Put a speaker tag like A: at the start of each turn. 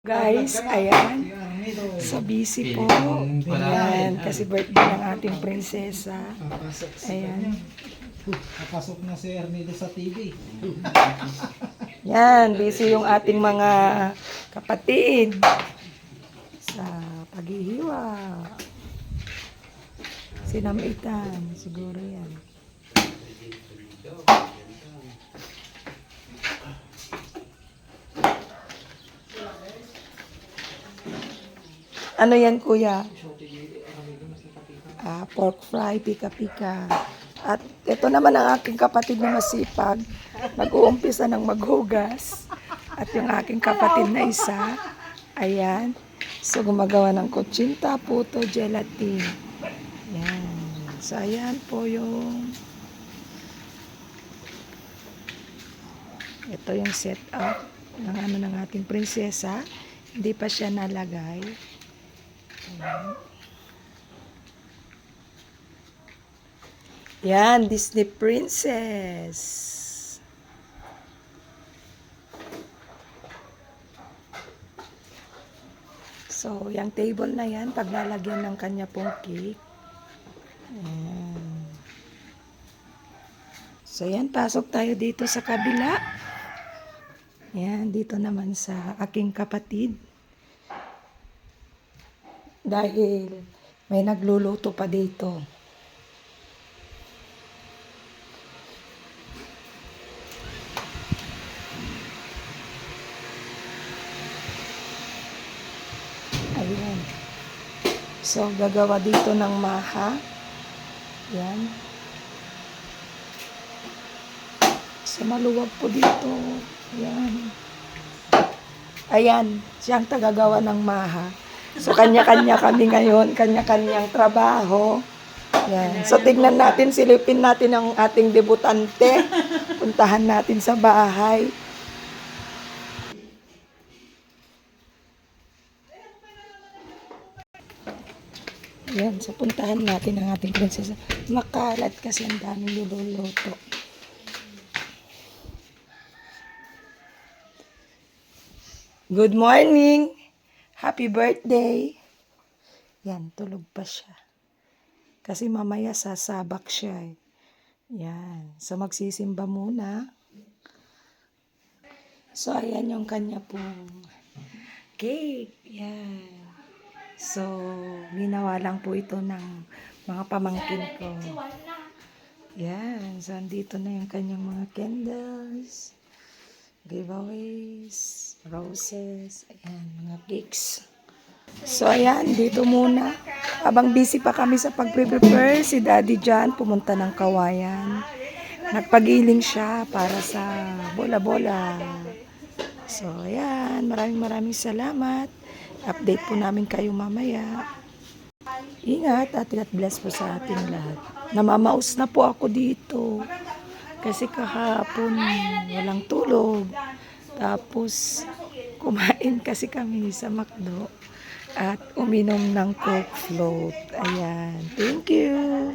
A: Guys, ayan. So busy po. Ayan, kasi birthday ng ating prinsesa. Ayan.
B: Napasok na si Ernido sa TV.
A: Yan, busy yung ating mga kapatid sa paghihiwa. Sinamitan, siguro yan. Ano yan, kuya? Pork fry, pika-pika. At ito naman ang aking kapatid na masipag. Nag-uumpisa ng maghugas. At yung aking kapatid na isa, ayan. So, gumagawa ng kutsinta, puto, gelatin. Ayan. So, ayan po yung ito yung setup ng ano ng ating prinsesa. Hindi pa siya nalagay. Ayan. Yan, Disney Princess. So, yung table na yan, paglalagyan ng kanya pong cake. Ayan. So, yan, pasok tayo dito sa kabila. Yan, dito naman sa aking kapatid. Dahil may nagluluto pa dito. Ayan. So, gagawa dito ng maha. Yan. So, maluwag po dito. Yan. Ayan. Siyang tagagawa ng maha. So, kanya-kanya kami ngayon. Kanya-kanyang trabaho. Yan. So, tignan natin, silipin natin ang ating debutante. Puntahan natin sa bahay. Yan. So, puntahan natin ang ating prinsesa. Makalat kasi ang daming niluluto. Good morning! Happy birthday! Yan, tulog pa siya. Kasi mamaya sasabak siya. Yan. So, magsisimba muna. So, ayan yung kanya pong cake. Yan. So, ginawa lang po ito ng mga pamangkin ko. Yan. So, andito na yung kanyang mga candles, giveaways, roses, ayan, mga cakes. So, ayan, dito muna. Habang busy pa kami sa pag-prepare, si Daddy John pumunta ng Kawayan. Nagpagiling siya para sa bola-bola. So, ayan, maraming salamat. Update po namin kayo mamaya. Ingat at God bless po sa ating lahat. Namamaos na po ako dito. Kasi kahapon, walang tulog. Tapos, kumain kasi kami sa McDo. At uminom ng Coke float. Ayan. Thank you.